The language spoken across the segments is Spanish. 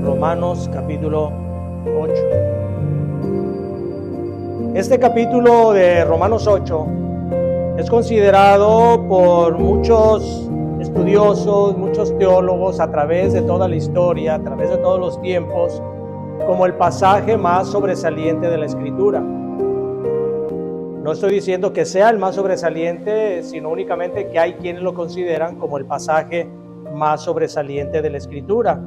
Romanos capítulo 8. Este capítulo de Romanos 8 es considerado por muchos estudiosos, muchos teólogos a través de toda la historia, a través de todos los tiempos, como el pasaje más sobresaliente de la Escritura. No estoy diciendo que sea el más sobresaliente, sino únicamente que hay quienes lo consideran como el pasaje más sobresaliente de la Escritura.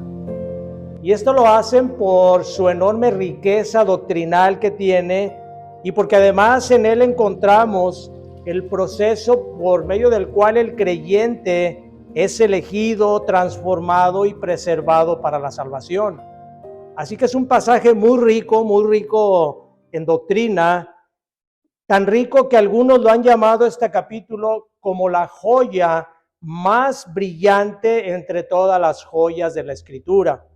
Y esto lo hacen por su enorme riqueza doctrinal que tiene y porque además en él encontramos el proceso por medio del cual el creyente es elegido, transformado y preservado para la salvación. Así que es un pasaje muy rico en doctrina, tan rico que algunos lo han llamado este capítulo como la joya más brillante entre todas las joyas de la Escritura.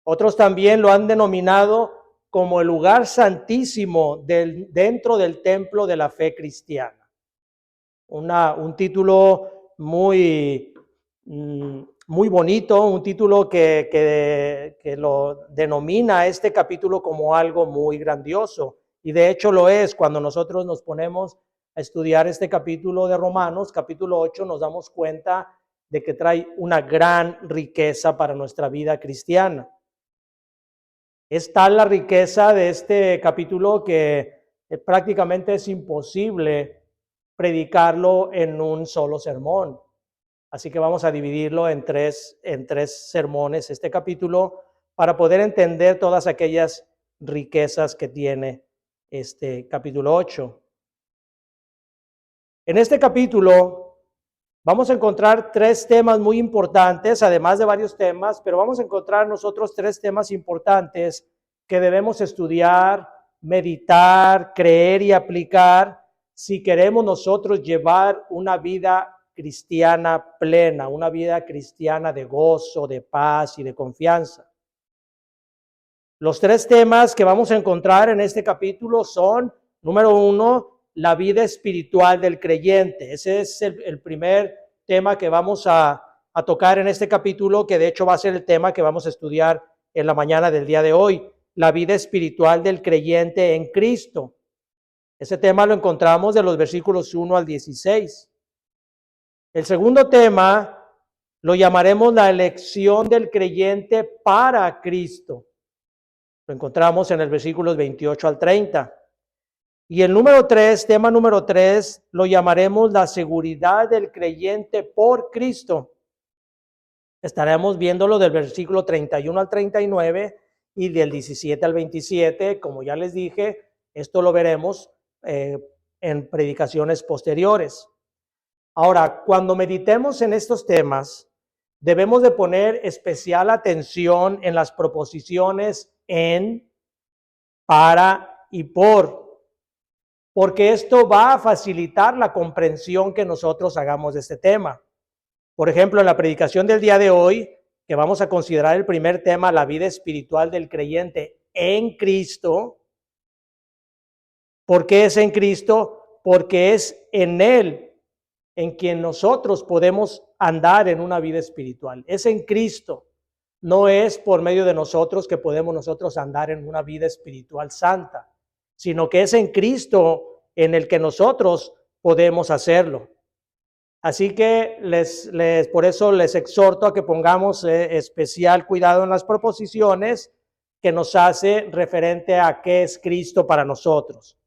Otros también lo han denominado como el lugar santísimo dentro del templo de la fe cristiana. Un título muy bonito, un título que lo denomina a este capítulo como algo muy grandioso. Y de hecho lo es. Cuando nosotros nos ponemos a estudiar este capítulo de Romanos, capítulo 8, nos damos cuenta de que trae una gran riqueza para nuestra vida cristiana. Es tal la riqueza de este capítulo que prácticamente es imposible predicarlo en un solo sermón. Así que vamos a dividirlo en tres sermones, este capítulo, para poder entender todas aquellas riquezas que tiene este capítulo 8. En este capítulo vamos a encontrar tres temas muy importantes, además de varios temas, pero vamos a encontrar nosotros tres temas importantes que debemos estudiar, meditar, creer y aplicar si queremos nosotros llevar una vida cristiana plena, una vida cristiana de gozo, de paz y de confianza. Los tres temas que vamos a encontrar en este capítulo son, número uno, la vida espiritual del creyente. Ese es el primer tema que vamos a tocar en este capítulo, que de hecho va a ser el tema que vamos a estudiar en la mañana del día de hoy, la vida espiritual del creyente en Cristo. Ese tema lo encontramos de los versículos 1 al 16. El segundo tema lo llamaremos la elección del creyente para Cristo. Lo encontramos en el versículos 28 al 30. Y el número 3, tema número 3, lo llamaremos la seguridad del creyente por Cristo. Estaremos viéndolo del versículo 31 al 39 y del 17 al 27. Como ya les dije, esto lo veremos en predicaciones posteriores. Ahora, cuando meditemos en estos temas, debemos de poner especial atención en las proposiciones en, para y por, porque esto va a facilitar la comprensión que nosotros hagamos de este tema. Por ejemplo, en la predicación del día de hoy, que vamos a considerar el primer tema, la vida espiritual del creyente en Cristo. ¿Por qué es en Cristo? Porque es en Él en quien nosotros podemos andar en una vida espiritual. Es en Cristo. No es por medio de nosotros que podemos nosotros andar en una vida espiritual santa, sino que es en Cristo en el que nosotros podemos hacerlo. Así que por eso les exhorto a que pongamos especial cuidado en las proposiciones que nos hace referente a qué es Cristo para nosotros.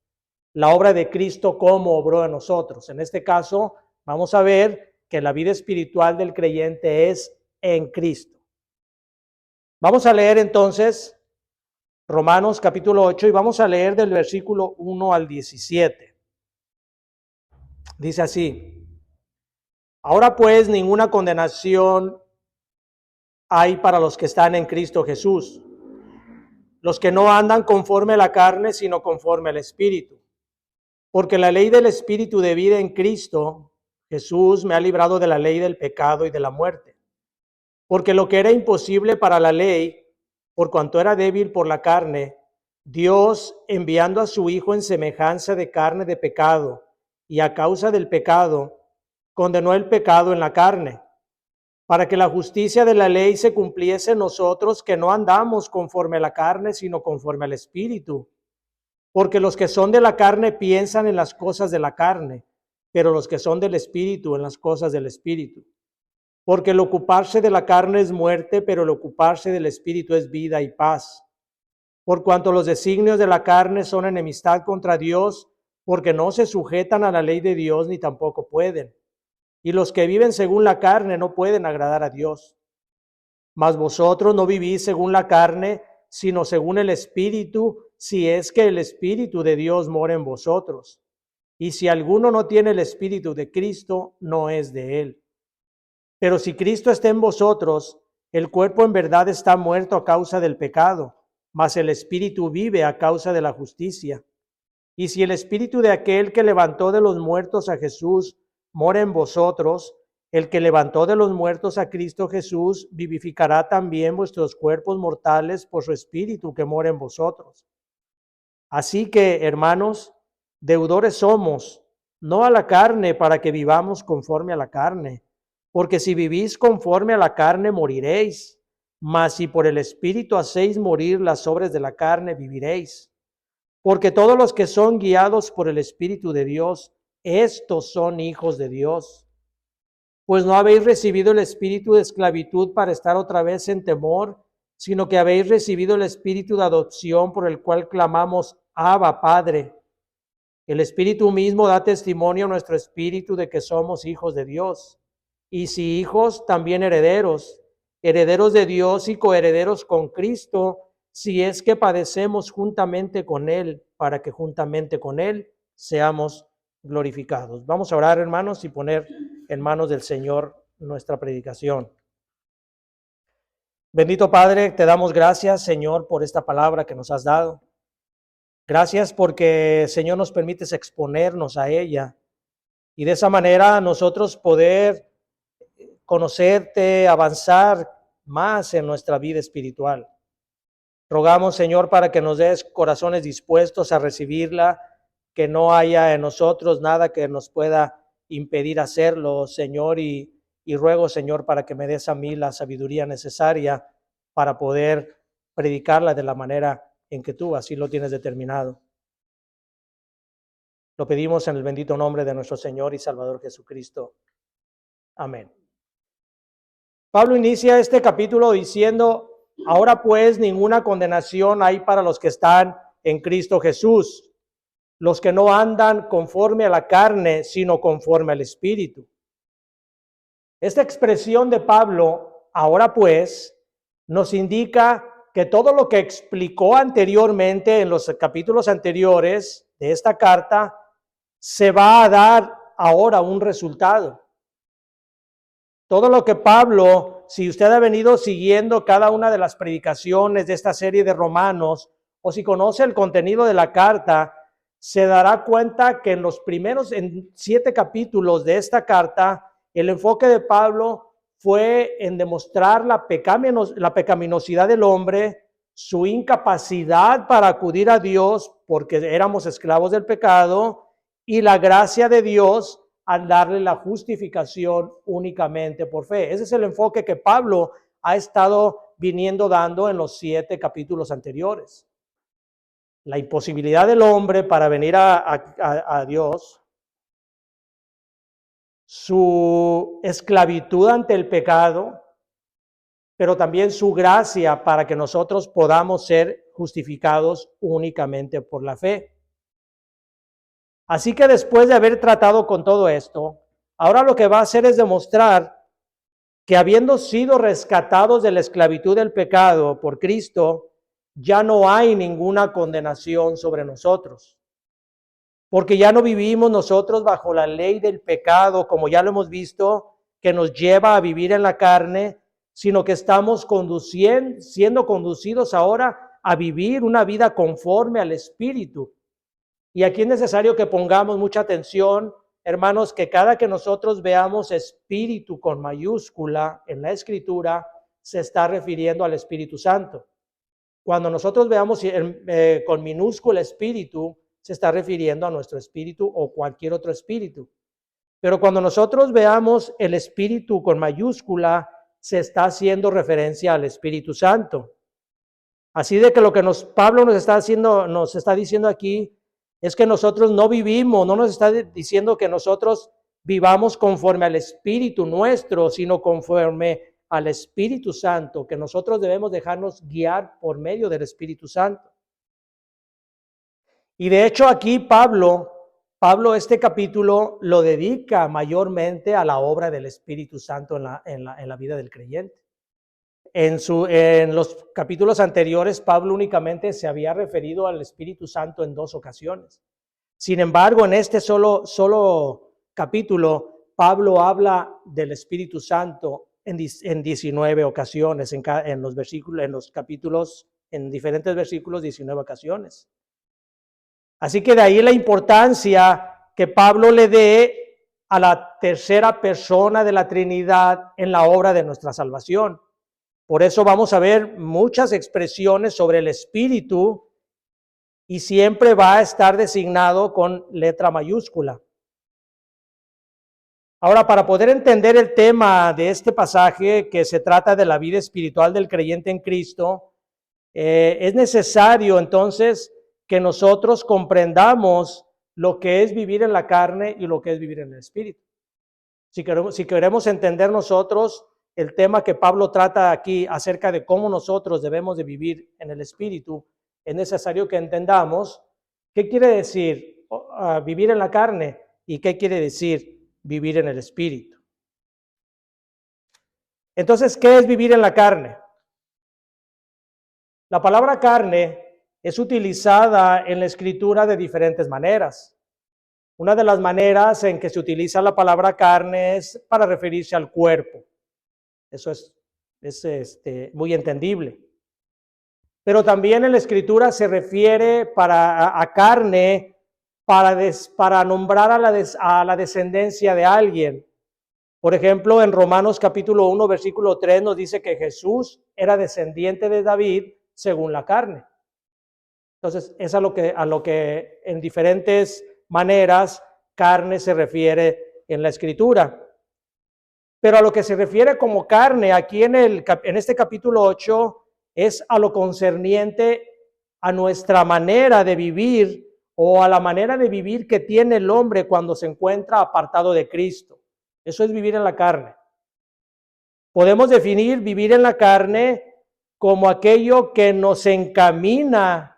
La obra de Cristo, cómo obró en nosotros. En este caso, vamos a ver que la vida espiritual del creyente es en Cristo. Vamos a leer entonces Romanos capítulo 8 y vamos a leer del versículo 1 al 17. Dice así: ahora pues ninguna condenación hay para los que están en Cristo Jesús, los que no andan conforme a la carne, sino conforme al Espíritu. Porque la ley del Espíritu de vida en Cristo Jesús me ha librado de la ley del pecado y de la muerte. Porque lo que era imposible para la ley, por cuanto era débil por la carne, Dios, enviando a su Hijo en semejanza de carne de pecado, y a causa del pecado, condenó el pecado en la carne, para que la justicia de la ley se cumpliese en nosotros, que no andamos conforme a la carne, sino conforme al Espíritu. Porque los que son de la carne piensan en las cosas de la carne, pero los que son del Espíritu en las cosas del Espíritu. Porque el ocuparse de la carne es muerte, pero el ocuparse del Espíritu es vida y paz. Por cuanto los designios de la carne son enemistad contra Dios, porque no se sujetan a la ley de Dios ni tampoco pueden. Y los que viven según la carne no pueden agradar a Dios. Mas vosotros no vivís según la carne, sino según el Espíritu, si es que el Espíritu de Dios mora en vosotros. Y si alguno no tiene el Espíritu de Cristo, no es de él. Pero si Cristo está en vosotros, el cuerpo en verdad está muerto a causa del pecado, mas el Espíritu vive a causa de la justicia. Y si el Espíritu de aquel que levantó de los muertos a Jesús mora en vosotros, el que levantó de los muertos a Cristo Jesús vivificará también vuestros cuerpos mortales por su Espíritu que mora en vosotros. Así que, hermanos, deudores somos, no a la carne, para que vivamos conforme a la carne. Porque si vivís conforme a la carne, moriréis. Mas si por el Espíritu hacéis morir las obras de la carne, viviréis. Porque todos los que son guiados por el Espíritu de Dios, estos son hijos de Dios. Pues no habéis recibido el espíritu de esclavitud para estar otra vez en temor, sino que habéis recibido el espíritu de adopción por el cual clamamos, Abba, Padre. El Espíritu mismo da testimonio a nuestro espíritu de que somos hijos de Dios. Y si hijos, también herederos, herederos de Dios y coherederos con Cristo, si es que padecemos juntamente con Él, para que juntamente con Él seamos glorificados. Vamos a orar, hermanos, y poner en manos del Señor nuestra predicación. Bendito Padre, te damos gracias, Señor, por esta palabra que nos has dado. Gracias porque, Señor, nos permites exponernos a ella y de esa manera nosotros poder conocerte, avanzar más en nuestra vida espiritual. Rogamos, Señor, para que nos des corazones dispuestos a recibirla, que no haya en nosotros nada que nos pueda impedir hacerlo, Señor, y ruego, Señor, para que me des a mí la sabiduría necesaria para poder predicarla de la manera en que tú así lo tienes determinado. Lo pedimos en el bendito nombre de nuestro Señor y Salvador Jesucristo. Amén. Pablo inicia este capítulo diciendo, ahora pues ninguna condenación hay para los que están en Cristo Jesús, los que no andan conforme a la carne, sino conforme al Espíritu. Esta expresión de Pablo, ahora pues, nos indica que todo lo que explicó anteriormente en los capítulos anteriores de esta carta, se va a dar ahora un resultado. Todo lo que Pablo, si usted ha venido siguiendo cada una de las predicaciones de esta serie de Romanos, o si conoce el contenido de la carta, se dará cuenta que en los primeros 7 capítulos de esta carta, el enfoque de Pablo fue en demostrar la pecaminosidad del hombre, su incapacidad para acudir a Dios porque éramos esclavos del pecado, y la gracia de Dios al darle la justificación únicamente por fe. Ese es el enfoque que Pablo ha estado viniendo dando en los 7 capítulos anteriores. La imposibilidad del hombre para venir a Dios, su esclavitud ante el pecado, pero también su gracia para que nosotros podamos ser justificados únicamente por la fe. Así que después de haber tratado con todo esto, ahora lo que va a hacer es demostrar que habiendo sido rescatados de la esclavitud del pecado por Cristo, ya no hay ninguna condenación sobre nosotros. Porque ya no vivimos nosotros bajo la ley del pecado, como ya lo hemos visto, que nos lleva a vivir en la carne, sino que estamos siendo conducidos ahora a vivir una vida conforme al Espíritu. Y aquí es necesario que pongamos mucha atención, hermanos, que cada que nosotros veamos Espíritu con mayúscula en la Escritura, se está refiriendo al Espíritu Santo. Cuando nosotros veamos con minúscula Espíritu, se está refiriendo a nuestro espíritu o cualquier otro espíritu. Pero cuando nosotros veamos el espíritu con mayúscula, se está haciendo referencia al Espíritu Santo. Así de que lo que Pablo nos está diciendo aquí es que nosotros no vivimos, no nos está diciendo que nosotros vivamos conforme al Espíritu nuestro, sino conforme al Espíritu Santo, que nosotros debemos dejarnos guiar por medio del Espíritu Santo. Y de hecho aquí Pablo este capítulo lo dedica mayormente a la obra del Espíritu Santo en la vida del creyente. En los capítulos anteriores, Pablo únicamente se había referido al Espíritu Santo en 2 ocasiones. Sin embargo, en este solo capítulo, Pablo habla del Espíritu Santo en 19 ocasiones, en los capítulos, en diferentes versículos, 19 ocasiones. Así que de ahí la importancia que Pablo le dé a la tercera persona de la Trinidad en la obra de nuestra salvación. Por eso vamos a ver muchas expresiones sobre el Espíritu y siempre va a estar designado con letra mayúscula. Ahora, para poder entender el tema de este pasaje, que se trata de la vida espiritual del creyente en Cristo, es necesario entonces que nosotros comprendamos lo que es vivir en la carne y lo que es vivir en el Espíritu. Si queremos entender nosotros el tema que Pablo trata aquí acerca de cómo nosotros debemos de vivir en el Espíritu, es necesario que entendamos qué quiere decir vivir en la carne y qué quiere decir vivir en el Espíritu. Entonces, ¿qué es vivir en la carne? La palabra carne es utilizada en la Escritura de diferentes maneras. Una de las maneras en que se utiliza la palabra carne es para referirse al cuerpo. Eso es muy entendible. Pero también en la Escritura se refiere a carne para nombrar a la descendencia de alguien. Por ejemplo, en Romanos capítulo 1, versículo 3 nos dice que Jesús era descendiente de David según la carne. Entonces, es a lo que en diferentes maneras carne se refiere en la Escritura. Pero a lo que se refiere como carne aquí en este capítulo 8 es a lo concerniente a nuestra manera de vivir o a la manera de vivir que tiene el hombre cuando se encuentra apartado de Cristo. Eso es vivir en la carne. Podemos definir vivir en la carne como aquello que nos encamina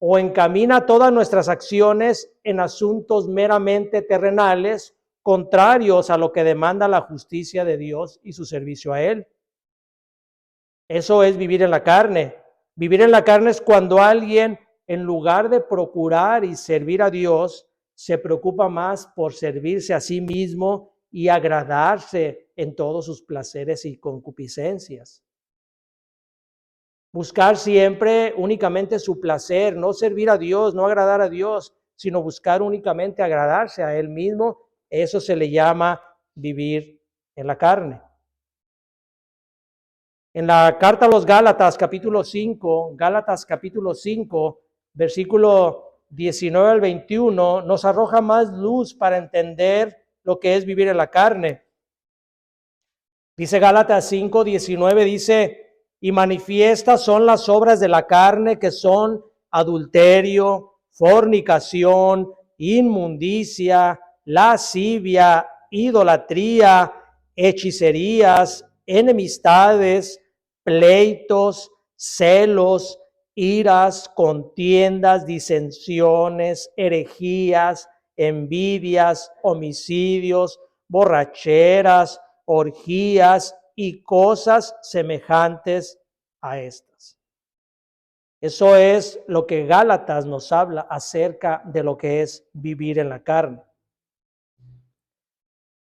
o encamina todas nuestras acciones en asuntos meramente terrenales, contrarios a lo que demanda la justicia de Dios y su servicio a Él. Eso es vivir en la carne. Vivir en la carne es cuando alguien, en lugar de procurar y servir a Dios, se preocupa más por servirse a sí mismo y agradarse en todos sus placeres y concupiscencias. Buscar siempre únicamente su placer, no servir a Dios, no agradar a Dios, sino buscar únicamente agradarse a Él mismo. Eso se le llama vivir en la carne. En la carta a los Gálatas, capítulo 5, versículo 19 al 21, nos arroja más luz para entender lo que es vivir en la carne. Dice Gálatas 5, 19, dice: y manifiestas son las obras de la carne, que son adulterio, fornicación, inmundicia, lascivia, idolatría, hechicerías, enemistades, pleitos, celos, iras, contiendas, disensiones, herejías, envidias, homicidios, borracheras, orgías y cosas semejantes a estas. Eso es lo que Gálatas nos habla acerca de lo que es vivir en la carne.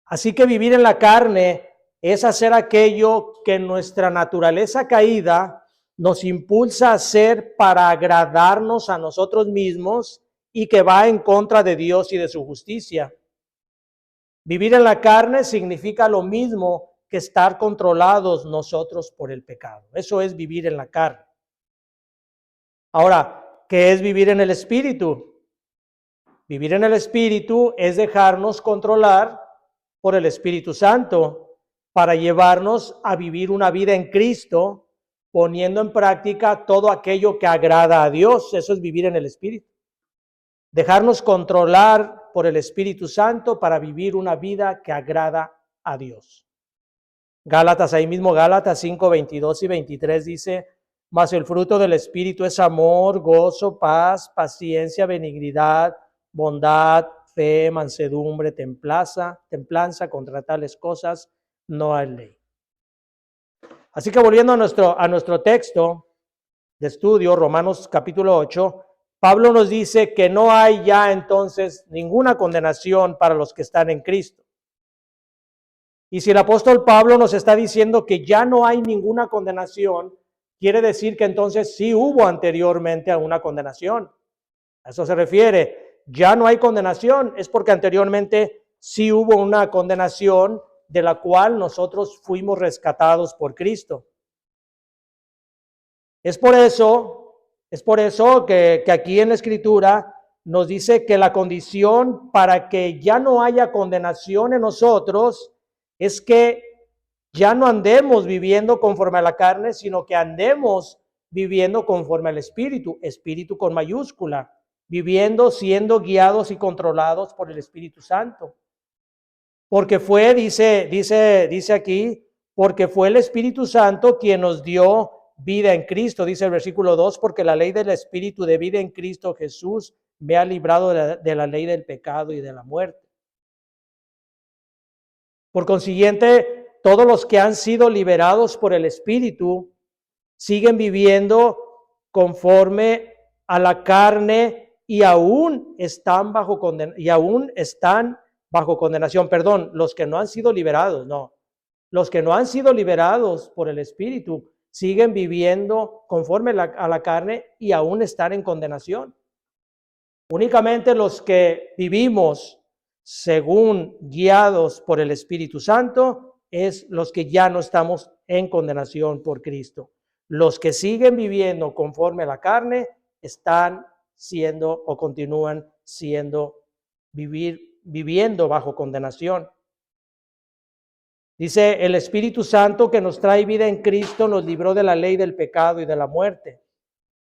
Así que vivir en la carne es hacer aquello que nuestra naturaleza caída nos impulsa a hacer para agradarnos a nosotros mismos y que va en contra de Dios y de su justicia. Vivir en la carne significa lo mismo que estar controlados nosotros por el pecado. Eso es vivir en la carne. Ahora, ¿qué es vivir en el Espíritu? Vivir en el Espíritu es dejarnos controlar por el Espíritu Santo para llevarnos a vivir una vida en Cristo, poniendo en práctica todo aquello que agrada a Dios. Eso es vivir en el Espíritu. Dejarnos controlar por el Espíritu Santo para vivir una vida que agrada a Dios. Gálatas, ahí mismo Gálatas 5, 22 y 23 dice: mas el fruto del Espíritu es amor, gozo, paz, paciencia, benignidad, bondad, fe, mansedumbre, templanza. Contra tales cosas no hay ley. Así que volviendo a nuestro texto de estudio, Romanos capítulo 8, Pablo nos dice que no hay ya entonces ninguna condenación para los que están en Cristo. Y si el apóstol Pablo nos está diciendo que ya no hay ninguna condenación, quiere decir que entonces sí hubo anteriormente alguna condenación. A eso se refiere. Ya no hay condenación, es porque anteriormente sí hubo una condenación de la cual nosotros fuimos rescatados por Cristo. Es por eso que aquí en la Escritura nos dice que la condición para que ya no haya condenación en nosotros es que ya no andemos viviendo conforme a la carne, sino que andemos viviendo conforme al Espíritu, Espíritu con mayúscula, viviendo, siendo guiados y controlados por el Espíritu Santo. Porque dice aquí, porque fue el Espíritu Santo quien nos dio vida en Cristo, dice el versículo 2, porque la ley del Espíritu de vida en Cristo Jesús me ha librado de la ley del pecado y de la muerte. Por consiguiente, todos los que han sido liberados por el Espíritu siguen viviendo conforme a la carne y aún están bajo condenación. Perdón, los que no han sido liberados, no. Los que no han sido liberados por el Espíritu siguen viviendo conforme a la carne y aún están en condenación. Únicamente los que vivimos según guiados por el Espíritu Santo es los que ya no estamos en condenación por Cristo. Los que siguen viviendo conforme a la carne están siendo o continúan siendo viviendo bajo condenación. Dice, el Espíritu Santo que nos trae vida en Cristo nos libró de la ley del pecado y de la muerte.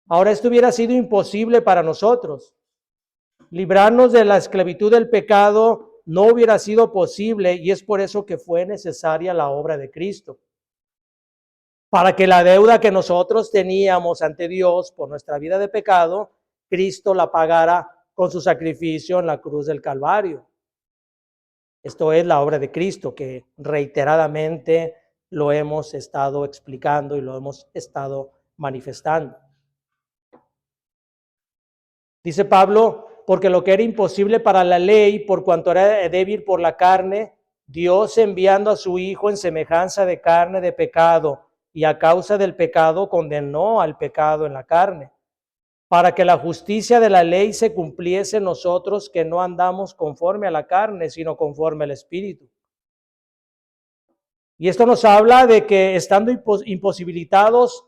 Ahora esto hubiera sido imposible para nosotros. Librarnos de la esclavitud del pecado no hubiera sido posible y es por eso que fue necesaria la obra de Cristo. Para que la deuda que nosotros teníamos ante Dios por nuestra vida de pecado, Cristo la pagara con su sacrificio en la cruz del Calvario. Esto es la obra de Cristo que reiteradamente lo hemos estado explicando y lo hemos estado manifestando. Dice Pablo, porque lo que era imposible para la ley, por cuanto era débil por la carne, Dios enviando a su Hijo en semejanza de carne de pecado, y a causa del pecado condenó al pecado en la carne, para que la justicia de la ley se cumpliese en nosotros que no andamos conforme a la carne, sino conforme al Espíritu. Y esto nos habla de que estando imposibilitados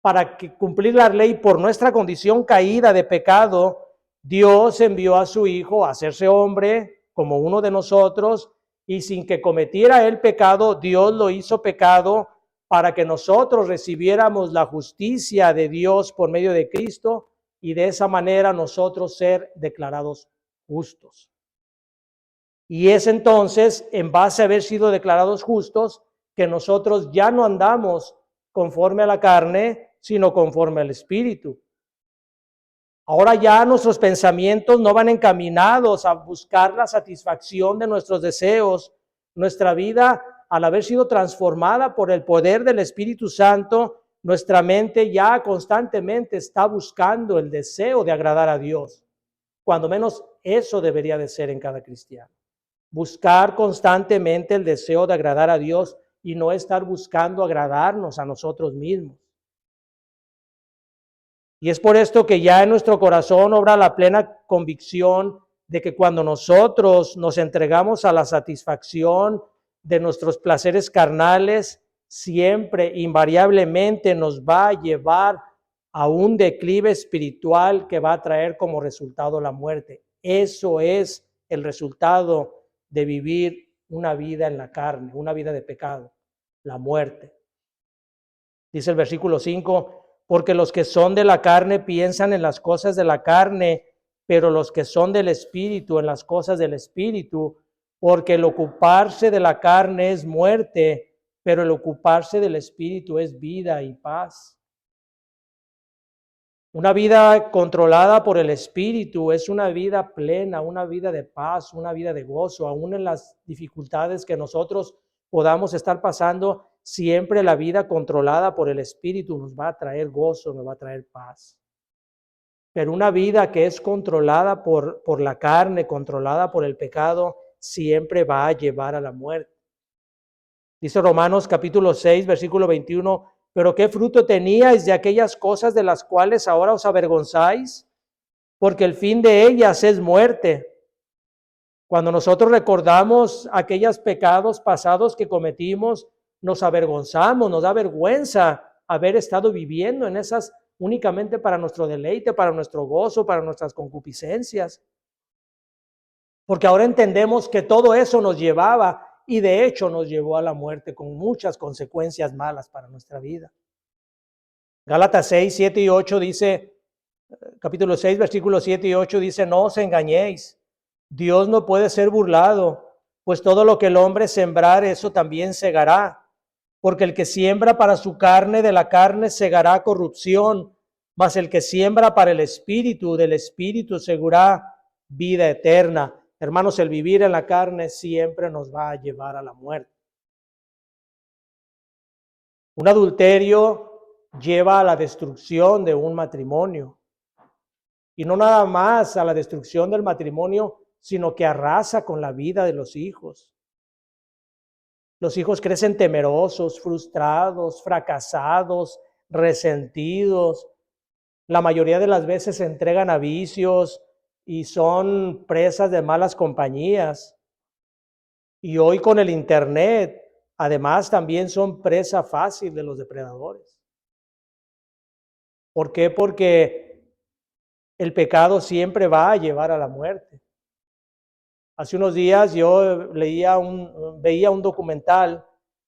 para cumplir la ley por nuestra condición caída de pecado, Dios envió a su Hijo a hacerse hombre como uno de nosotros, y sin que cometiera el pecado, Dios lo hizo pecado para que nosotros recibiéramos la justicia de Dios por medio de Cristo y de esa manera nosotros ser declarados justos. Y es entonces, en base a haber sido declarados justos, que nosotros ya no andamos conforme a la carne, sino conforme al Espíritu. Ahora ya nuestros pensamientos no van encaminados a buscar la satisfacción de nuestros deseos. Nuestra vida, al haber sido transformada por el poder del Espíritu Santo, nuestra mente ya constantemente está buscando el deseo de agradar a Dios. Cuando menos eso debería de ser en cada cristiano. Buscar constantemente el deseo de agradar a Dios y no estar buscando agradarnos a nosotros mismos. Y es por esto que ya en nuestro corazón obra la plena convicción de que cuando nosotros nos entregamos a la satisfacción de nuestros placeres carnales, siempre, invariablemente nos va a llevar a un declive espiritual que va a traer como resultado la muerte. Eso es el resultado de vivir una vida en la carne, una vida de pecado, la muerte. Dice el versículo 5, porque los que son de la carne piensan en las cosas de la carne, pero los que son del Espíritu en las cosas del Espíritu, porque el ocuparse de la carne es muerte, pero el ocuparse del Espíritu es vida y paz. Una vida controlada por el Espíritu es una vida plena, una vida de paz, una vida de gozo, aún en las dificultades que nosotros podamos estar pasando. Siempre la vida controlada por el Espíritu nos va a traer gozo, nos va a traer paz. Pero una vida que es controlada por la carne, controlada por el pecado, siempre va a llevar a la muerte. Dice Romanos capítulo 6, versículo 21, pero ¿qué fruto teníais de aquellas cosas de las cuales ahora os avergonzáis? Porque el fin de ellas es muerte. Cuando nosotros recordamos aquellos pecados pasados que cometimos, nos avergonzamos, nos da vergüenza haber estado viviendo en esas únicamente para nuestro deleite, para nuestro gozo, para nuestras concupiscencias. Porque ahora entendemos que todo eso nos llevaba y de hecho nos llevó a la muerte con muchas consecuencias malas para nuestra vida. Gálatas 6, 7 y 8 dice, capítulo 6, versículos 7 y 8 dice, no os engañéis, Dios no puede ser burlado, pues todo lo que el hombre sembrar, eso también segará. Porque el que siembra para su carne, de la carne segará corrupción, mas el que siembra para el Espíritu, del Espíritu segará vida eterna. Hermanos, el vivir en la carne siempre nos va a llevar a la muerte. Un adulterio lleva a la destrucción de un matrimonio. Y no nada más a la destrucción del matrimonio, sino que arrasa con la vida de los hijos. Los hijos crecen temerosos, frustrados, fracasados, resentidos. La mayoría de las veces se entregan a vicios y son presas de malas compañías. Y hoy con el internet, además también son presa fácil de los depredadores. ¿Por qué? Porque el pecado siempre va a llevar a la muerte. Hace unos días yo veía un documental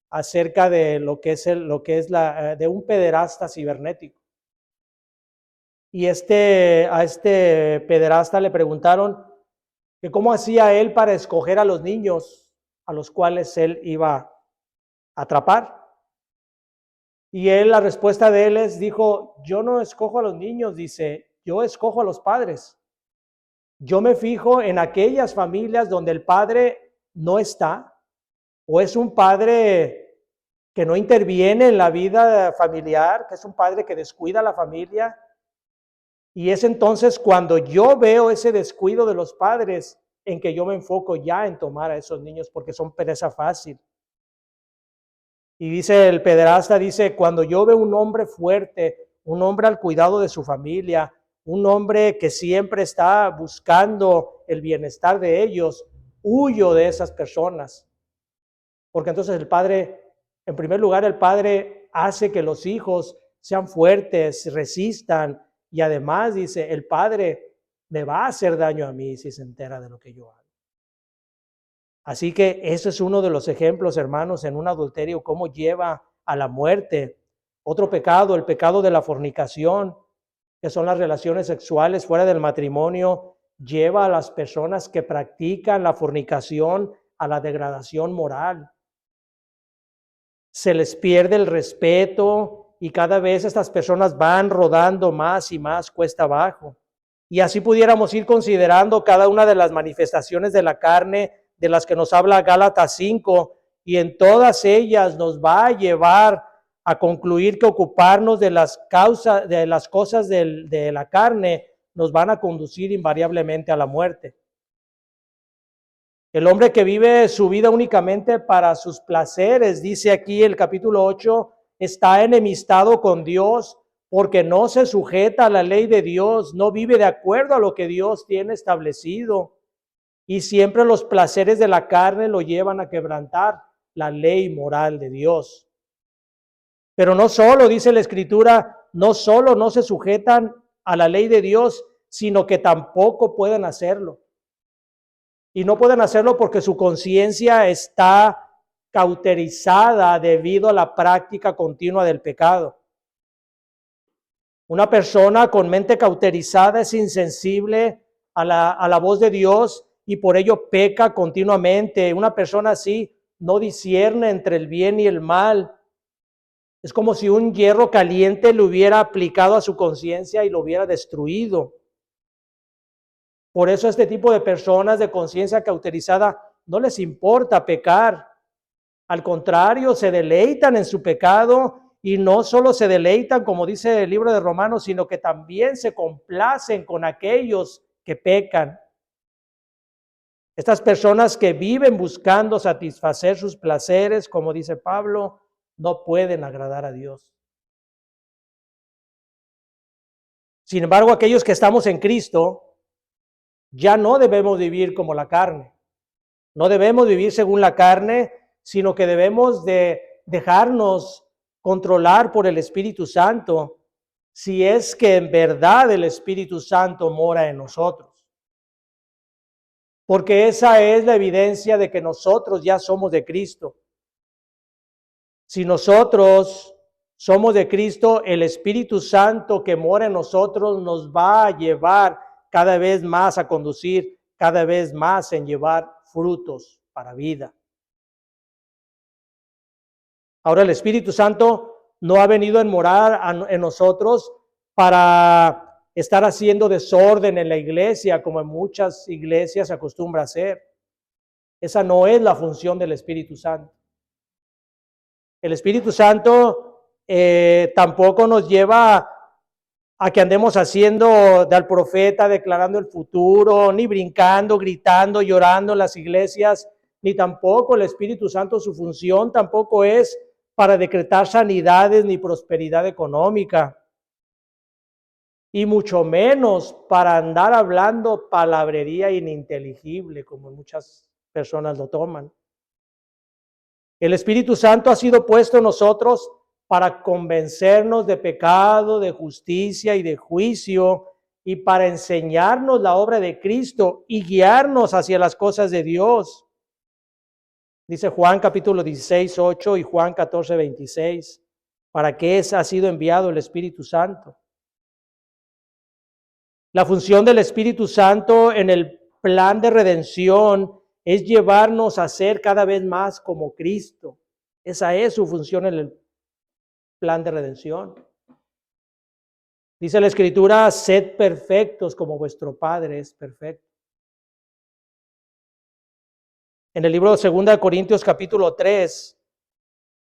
acerca de lo que es de un pederasta cibernético. Y a este pederasta le preguntaron que cómo hacía él para escoger a los niños a los cuales él iba a atrapar. Y la respuesta de él dijo, yo no escojo a los niños, dice, yo escojo a los padres. Yo me fijo en aquellas familias donde el padre no está o es un padre que no interviene en la vida familiar, que es un padre que descuida a la familia. Y es entonces cuando yo veo ese descuido de los padres en que yo me enfoco ya en tomar a esos niños porque son presa fácil. Y dice el pederasta, dice, cuando yo veo un hombre fuerte, un hombre al cuidado de su familia, un hombre que siempre está buscando el bienestar de ellos, huyo de esas personas. Porque entonces el padre, en primer lugar, el padre hace que los hijos sean fuertes, resistan, y además dice, el padre me va a hacer daño a mí si se entera de lo que yo hago. Así que eso es uno de los ejemplos, hermanos, en un adulterio, cómo lleva a la muerte. Otro pecado, el pecado de la fornicación, que son las relaciones sexuales fuera del matrimonio, lleva a las personas que practican la fornicación a la degradación moral. Se les pierde el respeto y cada vez estas personas van rodando más y más cuesta abajo. Y así pudiéramos ir considerando cada una de las manifestaciones de la carne de las que nos habla Gálatas 5, y en todas ellas nos va a llevar a concluir que ocuparnos de las cosas de la carne nos van a conducir invariablemente a la muerte. El hombre que vive su vida únicamente para sus placeres, dice aquí el capítulo 8, está enemistado con Dios porque no se sujeta a la ley de Dios, no vive de acuerdo a lo que Dios tiene establecido. Y siempre los placeres de la carne lo llevan a quebrantar la ley moral de Dios. Pero no solo, dice la Escritura, no se sujetan a la ley de Dios, sino que tampoco pueden hacerlo. Y no pueden hacerlo porque su conciencia está cauterizada debido a la práctica continua del pecado. Una persona con mente cauterizada es insensible a la voz de Dios y por ello peca continuamente. Una persona así no discierne entre el bien y el mal. Es como si un hierro caliente le hubiera aplicado a su conciencia y lo hubiera destruido. Por eso este tipo de personas de conciencia cauterizada no les importa pecar. Al contrario, se deleitan en su pecado y no solo se deleitan, como dice el libro de Romanos, sino que también se complacen con aquellos que pecan. Estas personas que viven buscando satisfacer sus placeres, como dice Pablo, no pueden agradar a Dios. Sin embargo, aquellos que estamos en Cristo, ya no debemos vivir como la carne. No debemos vivir según la carne, sino que debemos de dejarnos controlar por el Espíritu Santo, si es que en verdad el Espíritu Santo mora en nosotros. Porque esa es la evidencia de que nosotros ya somos de Cristo. Si nosotros somos de Cristo, el Espíritu Santo que mora en nosotros nos va a llevar cada vez más a conducir, cada vez más en llevar frutos para vida. Ahora el Espíritu Santo no ha venido a morar en nosotros para estar haciendo desorden en la iglesia, como en muchas iglesias se acostumbra a hacer. Esa no es la función del Espíritu Santo. El Espíritu Santo tampoco nos lleva a que andemos haciendo del profeta, declarando el futuro, ni brincando, gritando, llorando en las iglesias, ni tampoco el Espíritu Santo, su función tampoco es para decretar sanidades ni prosperidad económica, y mucho menos para andar hablando palabrería ininteligible, como muchas personas lo toman. El Espíritu Santo ha sido puesto en nosotros para convencernos de pecado, de justicia y de juicio, y para enseñarnos la obra de Cristo y guiarnos hacia las cosas de Dios. Dice Juan capítulo 16, 8 y Juan 14, 26. ¿Para qué ha sido enviado el Espíritu Santo? La función del Espíritu Santo en el plan de redención es llevarnos a ser cada vez más como Cristo. Esa es su función en el plan de redención. Dice la Escritura, sed perfectos como vuestro Padre es perfecto. En el libro de 2 Corintios capítulo 3,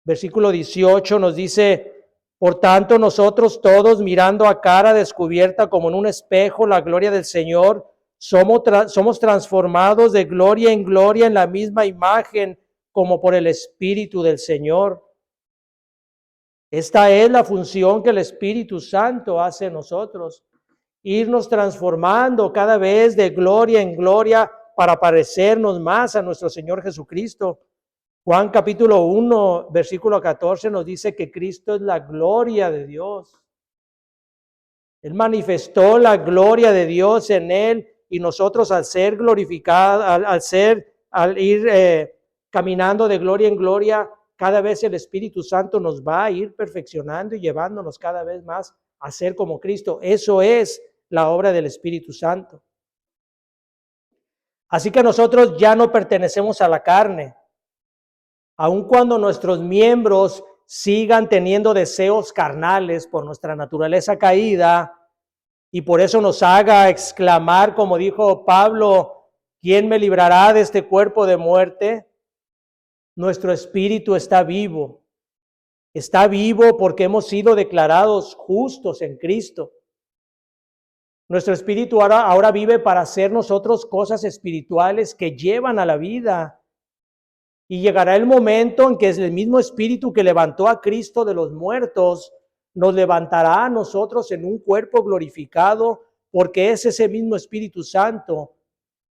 versículo 18 nos dice, por tanto nosotros todos mirando a cara descubierta como en un espejo la gloria del Señor, somos transformados de gloria en gloria en la misma imagen como por el Espíritu del Señor. Esta es la función que el Espíritu Santo hace en nosotros, irnos transformando cada vez de gloria en gloria para parecernos más a nuestro Señor Jesucristo. Juan capítulo 1, versículo 14 nos dice que Cristo es la gloria de Dios. Él manifestó la gloria de Dios en él y nosotros al ser glorificados, al ir caminando de gloria en gloria, cada vez el Espíritu Santo nos va a ir perfeccionando y llevándonos cada vez más a ser como Cristo. Eso es la obra del Espíritu Santo. Así que nosotros ya no pertenecemos a la carne, aun cuando nuestros miembros sigan teniendo deseos carnales por nuestra naturaleza caída, y por eso nos haga exclamar, como dijo Pablo, ¿quién me librará de este cuerpo de muerte? Nuestro espíritu está vivo porque hemos sido declarados justos en Cristo. Nuestro espíritu ahora vive para hacer nosotros cosas espirituales que llevan a la vida. Y llegará el momento en que es el mismo espíritu que levantó a Cristo de los muertos, nos levantará a nosotros en un cuerpo glorificado, porque es ese mismo Espíritu Santo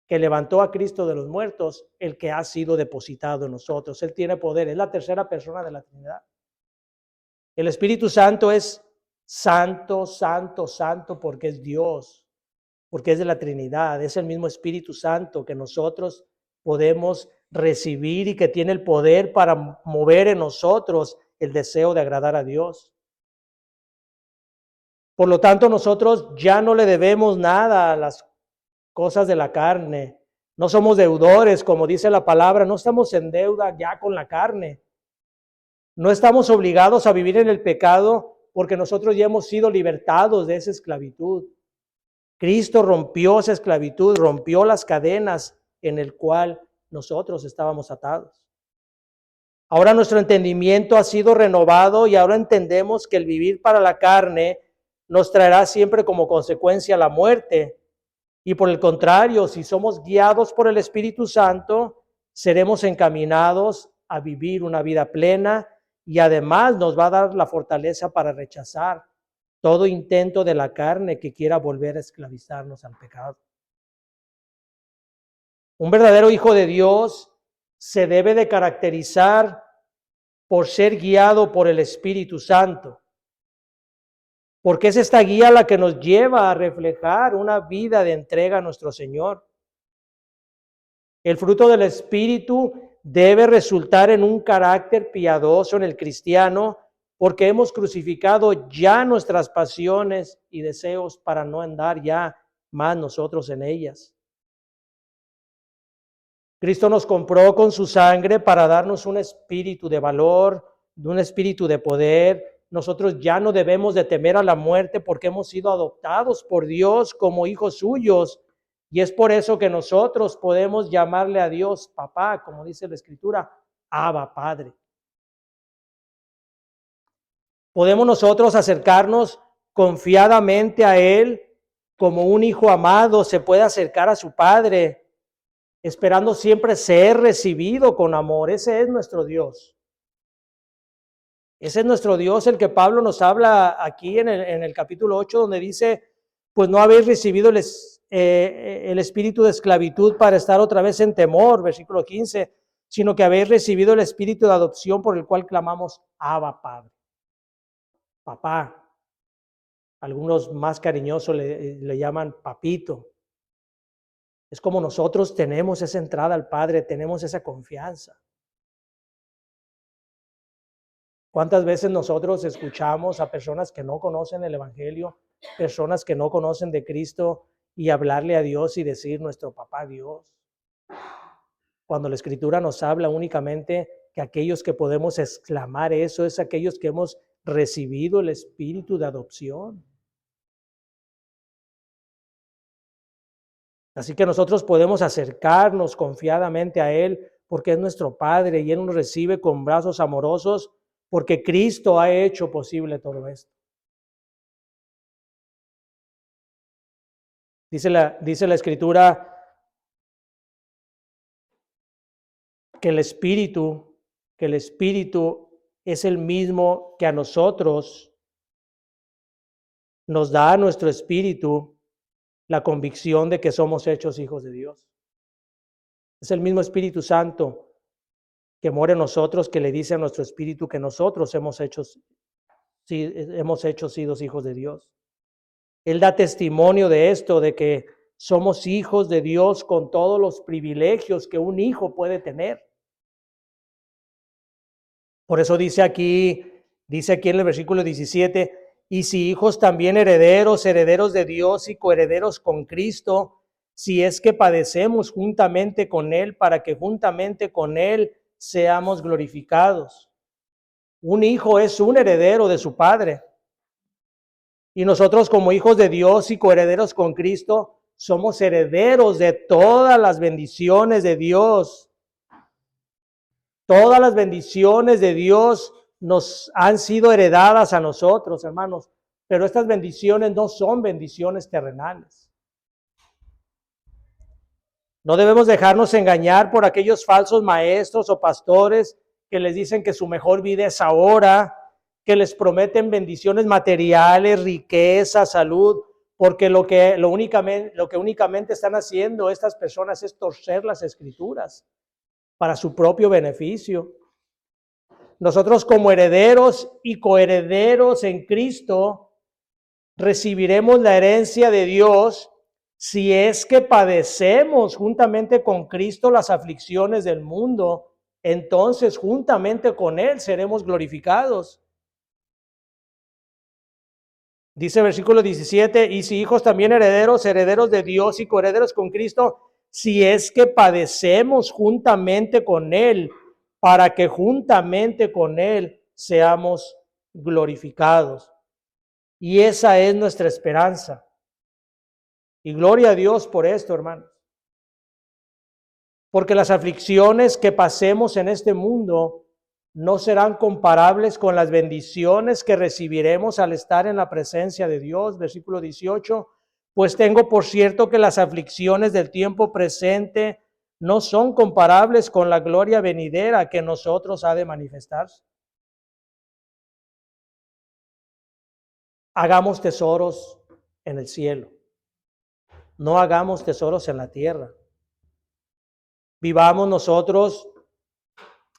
que levantó a Cristo de los muertos, el que ha sido depositado en nosotros. Él tiene poder, es la tercera persona de la Trinidad. El Espíritu Santo es santo, santo, santo, porque es Dios. porque es de la Trinidad, es el mismo Espíritu Santo que nosotros podemos recibir y que tiene el poder para mover en nosotros el deseo de agradar a Dios. Por lo tanto, nosotros ya no le debemos nada a las cosas de la carne. No somos deudores, como dice la palabra, no estamos en deuda ya con la carne. No estamos obligados a vivir en el pecado porque nosotros ya hemos sido libertados de esa esclavitud. Cristo rompió esa esclavitud, rompió las cadenas en el cual nosotros estábamos atados. Ahora nuestro entendimiento ha sido renovado y ahora entendemos que el vivir para la carne nos traerá siempre como consecuencia la muerte. Y por el contrario, si somos guiados por el Espíritu Santo, seremos encaminados a vivir una vida plena y además nos va a dar la fortaleza para rechazar todo intento de la carne que quiera volver a esclavizarnos al pecado. Un verdadero hijo de Dios se debe de caracterizar por ser guiado por el Espíritu Santo, porque es esta guía la que nos lleva a reflejar una vida de entrega a nuestro Señor. El fruto del Espíritu debe resultar en un carácter piadoso en el cristiano, porque hemos crucificado ya nuestras pasiones y deseos para no andar ya más nosotros en ellas. Cristo nos compró con su sangre para darnos un espíritu de valor, un espíritu de poder. Nosotros ya no debemos de temer a la muerte porque hemos sido adoptados por Dios como hijos suyos. Y es por eso que nosotros podemos llamarle a Dios papá, como dice la Escritura, Abba, Padre. Podemos nosotros acercarnos confiadamente a Él como un hijo amado se puede acercar a su Padre, esperando siempre ser recibido con amor. Ese es nuestro Dios. Ese es nuestro Dios, el que Pablo nos habla aquí en el capítulo 8, donde dice, pues no habéis recibido el espíritu de esclavitud para estar otra vez en temor, versículo 15, sino que habéis recibido el espíritu de adopción por el cual clamamos, Abba, Padre. Papá. Algunos más cariñosos le llaman papito. Es como nosotros tenemos esa entrada al Padre, tenemos esa confianza. ¿Cuántas veces nosotros escuchamos a personas que no conocen el Evangelio, personas que no conocen de Cristo y hablarle a Dios y decir nuestro papá Dios? Cuando la Escritura nos habla únicamente que aquellos que podemos exclamar eso es aquellos que hemos recibido el espíritu de adopción. Así que nosotros podemos acercarnos confiadamente a Él porque es nuestro Padre y Él nos recibe con brazos amorosos porque Cristo ha hecho posible todo esto. Dice la Escritura que el Espíritu es el mismo que a nosotros nos da a nuestro espíritu la convicción de que somos hechos hijos de Dios. Es el mismo Espíritu Santo que mora en nosotros, que le dice a nuestro espíritu que nosotros hemos hecho sido hijos de Dios. Él da testimonio de esto, de que somos hijos de Dios con todos los privilegios que un hijo puede tener. Por eso dice aquí en el versículo 17, y si hijos también herederos de Dios y coherederos con Cristo, si es que padecemos juntamente con Él, para que juntamente con Él seamos glorificados. Un hijo es un heredero de su padre. Y nosotros como hijos de Dios y coherederos con Cristo, somos herederos de todas las bendiciones de Dios. Todas las bendiciones de Dios nos han sido heredadas a nosotros, hermanos, pero estas bendiciones no son bendiciones terrenales. No debemos dejarnos engañar por aquellos falsos maestros o pastores que les dicen que su mejor vida es ahora, que les prometen bendiciones materiales, riqueza, salud, porque lo que únicamente están haciendo estas personas es torcer las Escrituras para su propio beneficio. Nosotros como herederos y coherederos en Cristo recibiremos la herencia de Dios si es que padecemos juntamente con Cristo las aflicciones del mundo, entonces juntamente con Él seremos glorificados. Dice versículo 17, y si hijos también herederos, herederos de Dios y coherederos con Cristo, si es que padecemos juntamente con Él, para que juntamente con Él seamos glorificados. Y esa es nuestra esperanza. Y gloria a Dios por esto, hermanos. Porque las aflicciones que pasemos en este mundo no serán comparables con las bendiciones que recibiremos al estar en la presencia de Dios. Versículo 18, pues tengo por cierto que las aflicciones del tiempo presente no son comparables con la gloria venidera que en nosotros ha de manifestarse. Hagamos tesoros en el cielo, no hagamos tesoros en la tierra. Vivamos nosotros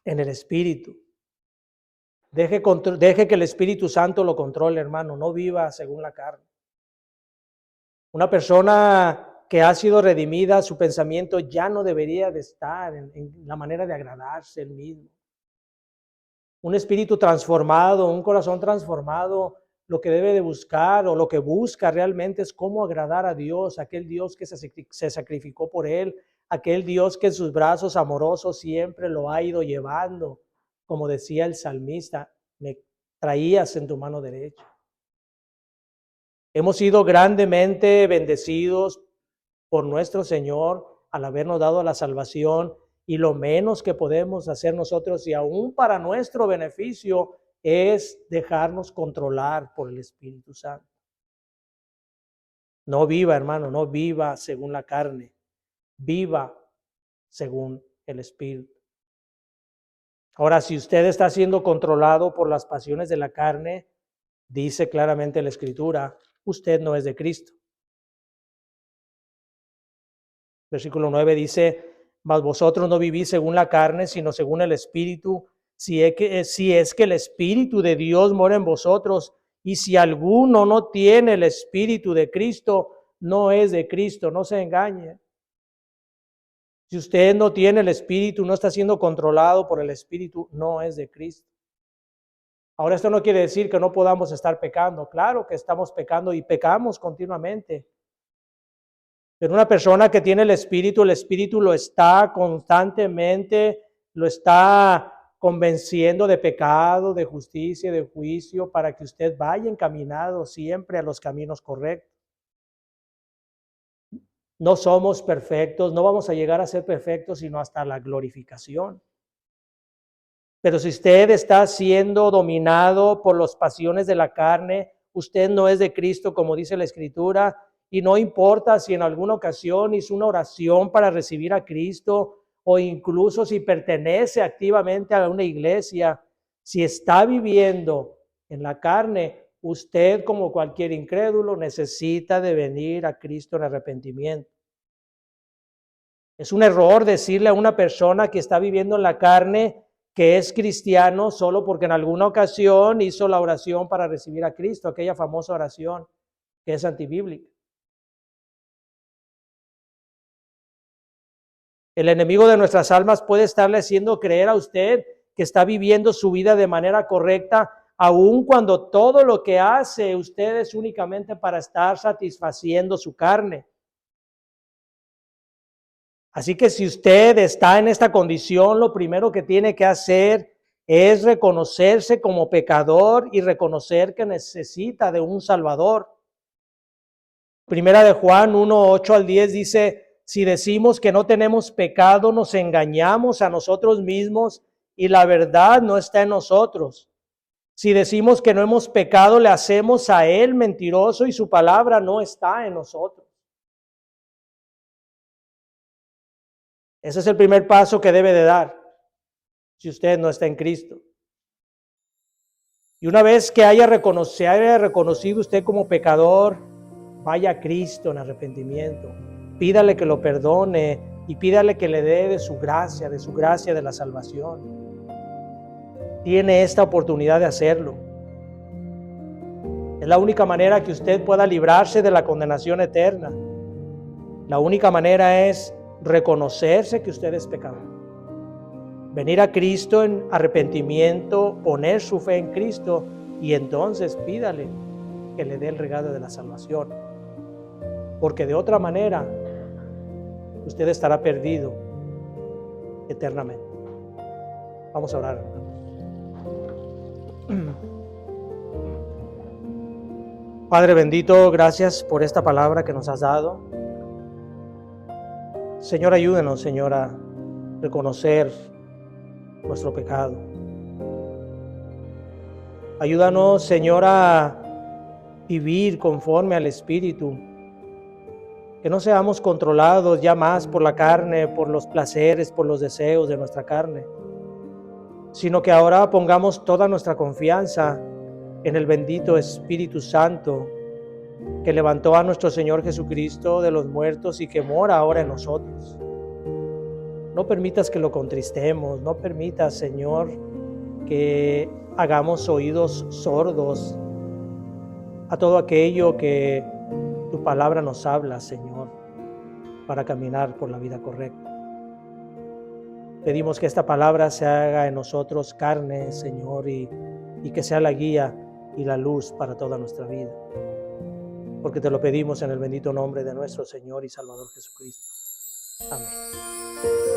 en el Espíritu. Deje que el Espíritu Santo lo controle, hermano. No viva según la carne. Una persona que ha sido redimida, su pensamiento ya no debería de estar en la manera de agradarse él mismo. Un espíritu transformado, un corazón transformado, lo que debe de buscar o lo que busca realmente es cómo agradar a Dios, aquel Dios que se sacrificó por él, aquel Dios que en sus brazos amorosos siempre lo ha ido llevando. Como decía el salmista, me traías en tu mano derecha. Hemos sido grandemente bendecidos por nuestro Señor al habernos dado la salvación, y lo menos que podemos hacer nosotros, y aún para nuestro beneficio, es dejarnos controlar por el Espíritu Santo. No viva, hermano, no viva según la carne, viva según el Espíritu. Ahora, si usted está siendo controlado por las pasiones de la carne, dice claramente la Escritura, usted no es de Cristo. Versículo 9 dice, mas vosotros no vivís según la carne, sino según el Espíritu, si es que el Espíritu de Dios mora en vosotros, y si alguno no tiene el Espíritu de Cristo, no es de Cristo, no se engañe. Si usted no tiene el Espíritu, no está siendo controlado por el Espíritu, no es de Cristo. Ahora, esto no quiere decir que no podamos estar pecando. Claro que estamos pecando y pecamos continuamente. Pero una persona que tiene el Espíritu lo está constantemente, lo está convenciendo de pecado, de justicia, de juicio, para que usted vaya encaminado siempre a los caminos correctos. No somos perfectos, no vamos a llegar a ser perfectos sino hasta la glorificación. Pero si usted está siendo dominado por las pasiones de la carne, usted no es de Cristo, como dice la Escritura, y no importa si en alguna ocasión hizo una oración para recibir a Cristo, o incluso si pertenece activamente a una iglesia, si está viviendo en la carne, usted, como cualquier incrédulo, necesita de venir a Cristo en arrepentimiento. Es un error decirle a una persona que está viviendo en la carne que es cristiano solo porque en alguna ocasión hizo la oración para recibir a Cristo, aquella famosa oración que es antibíblica. El enemigo de nuestras almas puede estarle haciendo creer a usted que está viviendo su vida de manera correcta, aun cuando todo lo que hace usted es únicamente para estar satisfaciendo su carne. Así que si usted está en esta condición, lo primero que tiene que hacer es reconocerse como pecador y reconocer que necesita de un Salvador. Primera de Juan 1, 8 al 10 dice, si decimos que no tenemos pecado, nos engañamos a nosotros mismos y la verdad no está en nosotros. Si decimos que no hemos pecado, le hacemos a él mentiroso y su palabra no está en nosotros. Ese es el primer paso que debe de dar si usted no está en Cristo. Y una vez que haya reconocido usted como pecador, vaya a Cristo en arrepentimiento. Pídale que lo perdone y pídale que le dé de su gracia de la salvación. Tiene esta oportunidad de hacerlo. Es la única manera que usted pueda librarse de la condenación eterna. La única manera es reconocerse que usted es pecador. Venir a Cristo en arrepentimiento, poner su fe en Cristo y entonces pídale que le dé el regalo de la salvación. Porque de otra manera, usted estará perdido eternamente. Vamos a orar. Padre bendito, gracias por esta palabra que nos has dado. Señor, ayúdenos, Señor, a reconocer nuestro pecado. Ayúdanos, Señor, a vivir conforme al Espíritu. Que no seamos controlados ya más por la carne, por los placeres, por los deseos de nuestra carne, sino que ahora pongamos toda nuestra confianza en el bendito Espíritu Santo que levantó a nuestro Señor Jesucristo de los muertos y que mora ahora en nosotros. No permitas que lo contristemos, no permitas, Señor, que hagamos oídos sordos a todo aquello que tu palabra nos habla, Señor, para caminar por la vida correcta. Pedimos que esta palabra se haga en nosotros carne, Señor, y que sea la guía y la luz para toda nuestra vida. Porque te lo pedimos en el bendito nombre de nuestro Señor y Salvador Jesucristo. Amén.